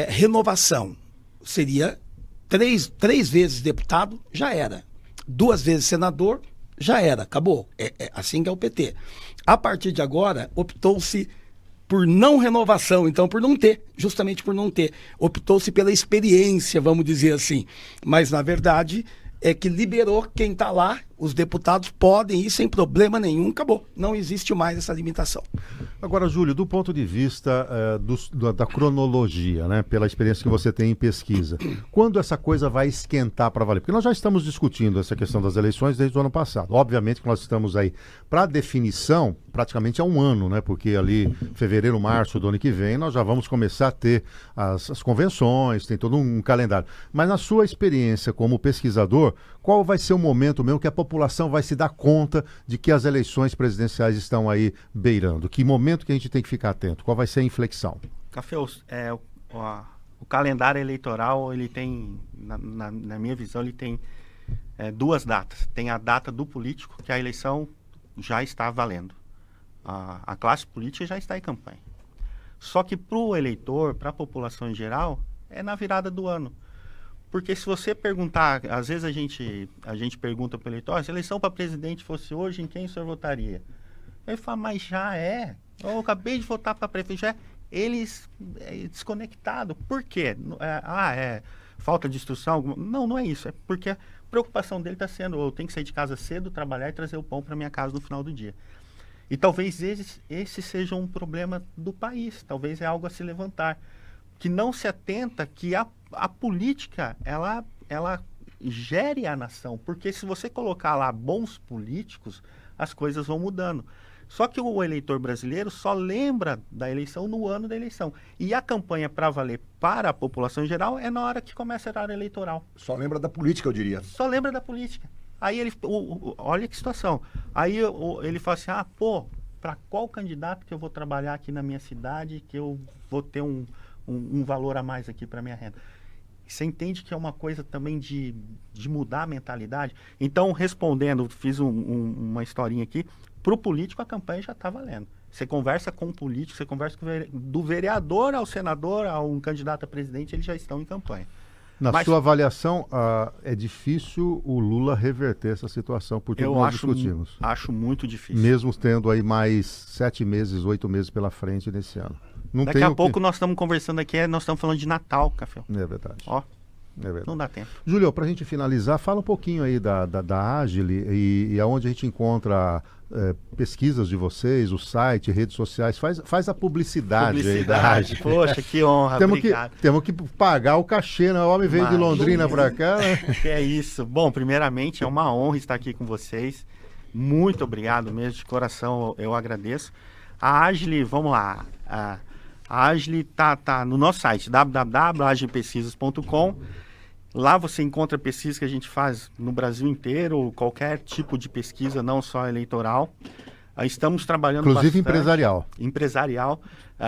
[SPEAKER 4] renovação seria três vezes deputado, já era. 2 vezes senador, já era, acabou. Assim que é o PT. A partir de agora, optou-se por não renovação, então por não ter, justamente por não ter. Optou-se pela experiência, vamos dizer assim. Mas, na verdade, é que liberou quem está lá, os deputados podem ir sem problema nenhum, acabou. Não existe mais essa limitação.
[SPEAKER 2] Agora, Júlio, do ponto de vista da cronologia, né, pela experiência que você tem em pesquisa, quando essa coisa vai esquentar para valer? Porque nós já estamos discutindo essa questão das eleições desde o ano passado. Obviamente que nós estamos aí para definição praticamente há 1 ano, né, porque ali fevereiro, março do ano que vem nós já vamos começar a ter as convenções, tem todo um calendário. Mas na sua experiência como pesquisador, qual vai ser o momento mesmo que a população vai se dar conta de que as eleições presidenciais estão aí beirando? Que momento que a gente tem que ficar atento? Qual vai ser a inflexão?
[SPEAKER 5] Café, o calendário eleitoral, ele tem, na minha visão, ele tem 2 datas. Tem a data do político, que a eleição já está valendo. A classe política já está em campanha. Só que para o eleitor, para a população em geral, é na virada do ano. Porque se você perguntar, às vezes a gente pergunta para o eleitor, se a eleição para presidente fosse hoje, em quem o senhor votaria? Ele fala, mas já é. Eu acabei de votar para prefeito, já é. Eles desconectados. Por quê? Falta de instrução? Não é isso. É porque a preocupação dele está sendo, eu tenho que sair de casa cedo, trabalhar e trazer o pão para minha casa no final do dia. E talvez esse seja um problema do país. Talvez é algo a se levantar. Que não se atenta que a política, ela gere a nação. Porque se você colocar lá bons políticos, as coisas vão mudando. Só que o eleitor brasileiro só lembra da eleição no ano da eleição. E a campanha para valer para a população em geral é na hora que começa a horário eleitoral.
[SPEAKER 3] Só lembra da política, eu diria.
[SPEAKER 5] Só lembra da política. Aí olha que situação. Aí ele fala assim, para qual candidato que eu vou trabalhar aqui na minha cidade que eu vou ter um valor a mais aqui para minha renda? Você entende que é uma coisa também de mudar a mentalidade? Então, respondendo, fiz uma historinha aqui, para o político a campanha já está valendo. Você conversa com o político, você conversa com do vereador ao senador, a um candidato a presidente, eles já estão em campanha.
[SPEAKER 2] Na sua avaliação, é difícil o Lula reverter essa situação, por tudo que nós discutimos?
[SPEAKER 5] Acho muito difícil.
[SPEAKER 2] Mesmo tendo aí mais 7 meses, 8 meses pela frente nesse ano.
[SPEAKER 5] Daqui a pouco nós estamos conversando aqui, nós estamos falando de Natal, Café.
[SPEAKER 2] É verdade.
[SPEAKER 5] Ó,
[SPEAKER 2] é verdade.
[SPEAKER 5] não dá tempo.
[SPEAKER 2] Júlio, para a gente finalizar, fala um pouquinho aí da Agile e aonde a gente encontra pesquisas de vocês, o site, redes sociais. Faz a publicidade aí da Agile.
[SPEAKER 5] Poxa, que honra, obrigado.
[SPEAKER 2] Temos que pagar o cachê, né? O homem veio de Londrina para cá, né?
[SPEAKER 5] Que é isso. Bom, primeiramente, é uma honra estar aqui com vocês. Muito obrigado mesmo, de coração, eu agradeço. A Agile, vamos lá. A Agile tá no nosso site, www.agilepesquisas.com. Lá você encontra pesquisas que a gente faz no Brasil inteiro, qualquer tipo de pesquisa, não só eleitoral. Estamos trabalhando
[SPEAKER 2] inclusive
[SPEAKER 5] bastante.
[SPEAKER 2] Empresarial.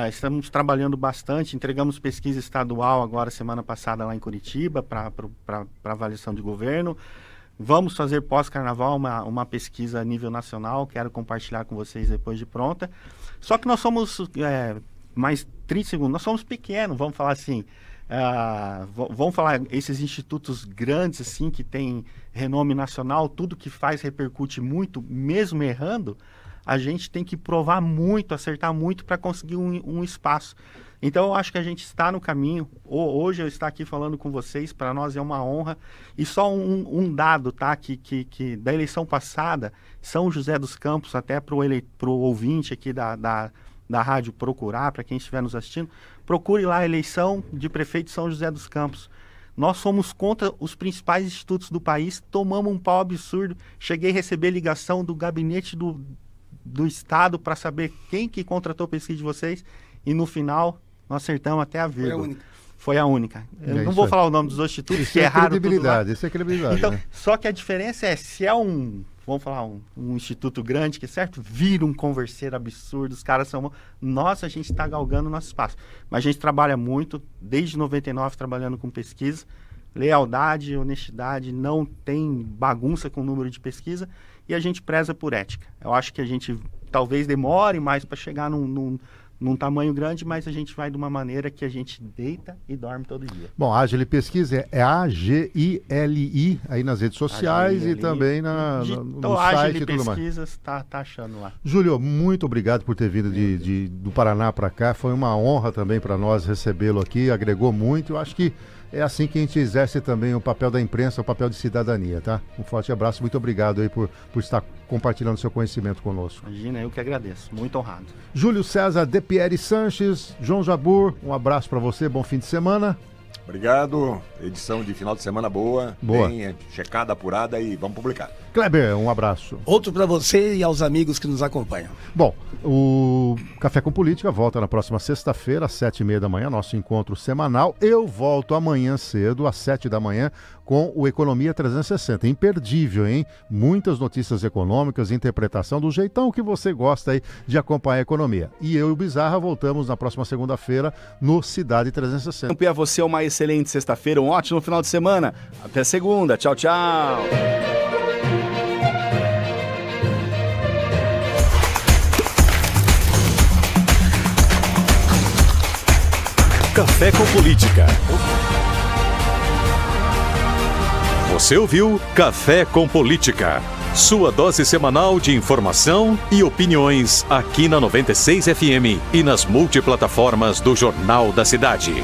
[SPEAKER 5] Estamos trabalhando bastante, entregamos pesquisa estadual agora semana passada lá em Curitiba para avaliação de governo. Vamos fazer pós-carnaval uma pesquisa a nível nacional, quero compartilhar com vocês depois de pronta. Só que nós somos, mais 30 segundos, nós somos pequenos, vamos falar assim. Vamos falar, esses institutos grandes assim, que tem renome nacional, tudo que faz repercute muito, mesmo errando, a gente tem que provar muito, acertar muito para conseguir um espaço. Então eu acho que a gente está no caminho. Hoje eu estar aqui falando com vocês, para nós é uma honra. E só um dado, tá? Que da eleição passada, São José dos Campos, até para o ouvinte aqui da rádio procurar, para quem estiver nos assistindo, procure lá a eleição de prefeito de São José dos Campos. Nós fomos contra os principais institutos do país, tomamos um pau absurdo. Cheguei a receber ligação do gabinete do Estado para saber quem que contratou a pesquisa de vocês, e no final nós acertamos até a vírgula. Foi a única. Eu não vou falar o nome dos institutos, que é raro.
[SPEAKER 2] Isso é credibilidade.
[SPEAKER 5] Então,
[SPEAKER 2] né?
[SPEAKER 5] Só que a diferença é, se é vamos falar, um instituto grande, que é certo, vira um converseiro absurdo, os caras são... Nossa, a gente está galgando o nosso espaço. Mas a gente trabalha muito, desde 99 trabalhando com pesquisa, lealdade, honestidade, não tem bagunça com o número de pesquisa, e a gente preza por ética. Eu acho que a gente talvez demore mais para chegar num tamanho grande, mas a gente vai de uma maneira que a gente deita e dorme todo dia.
[SPEAKER 2] Bom, Agile Pesquisa é AGILI aí nas redes sociais e também no site e tudo mais.
[SPEAKER 5] Pesquisas, tá achando lá.
[SPEAKER 2] Júlio, muito obrigado por ter vindo do Paraná para cá. Foi uma honra também para nós recebê-lo aqui, agregou muito. Eu acho que é assim que a gente exerce também o papel da imprensa, o papel de cidadania, tá? Um forte abraço, muito obrigado aí por estar compartilhando seu conhecimento conosco.
[SPEAKER 5] Imagina, eu que agradeço, muito honrado.
[SPEAKER 2] Júlio César De Pieri Sanches, João Jabur, um abraço para você, bom fim de semana.
[SPEAKER 3] Obrigado, edição de final de semana boa, bem checada, apurada e vamos publicar.
[SPEAKER 2] Kleber, um abraço.
[SPEAKER 4] Outro para você e aos amigos que nos acompanham.
[SPEAKER 2] Bom, o Café com Política volta na próxima sexta-feira, às 7h30 da manhã, nosso encontro semanal. Eu volto amanhã cedo, às 7 da manhã, com o Economia 360. Imperdível, hein? Muitas notícias econômicas, interpretação do jeitão que você gosta aí de acompanhar a economia. E eu e o Bizarra voltamos na próxima segunda-feira no Cidade 360.
[SPEAKER 6] E a você uma excelente sexta-feira, um ótimo final de semana. Até segunda. Tchau, tchau.
[SPEAKER 1] Café com Política. Você ouviu Café com Política. Sua dose semanal de informação e opiniões aqui na 96 FM e nas multiplataformas do Jornal da Cidade.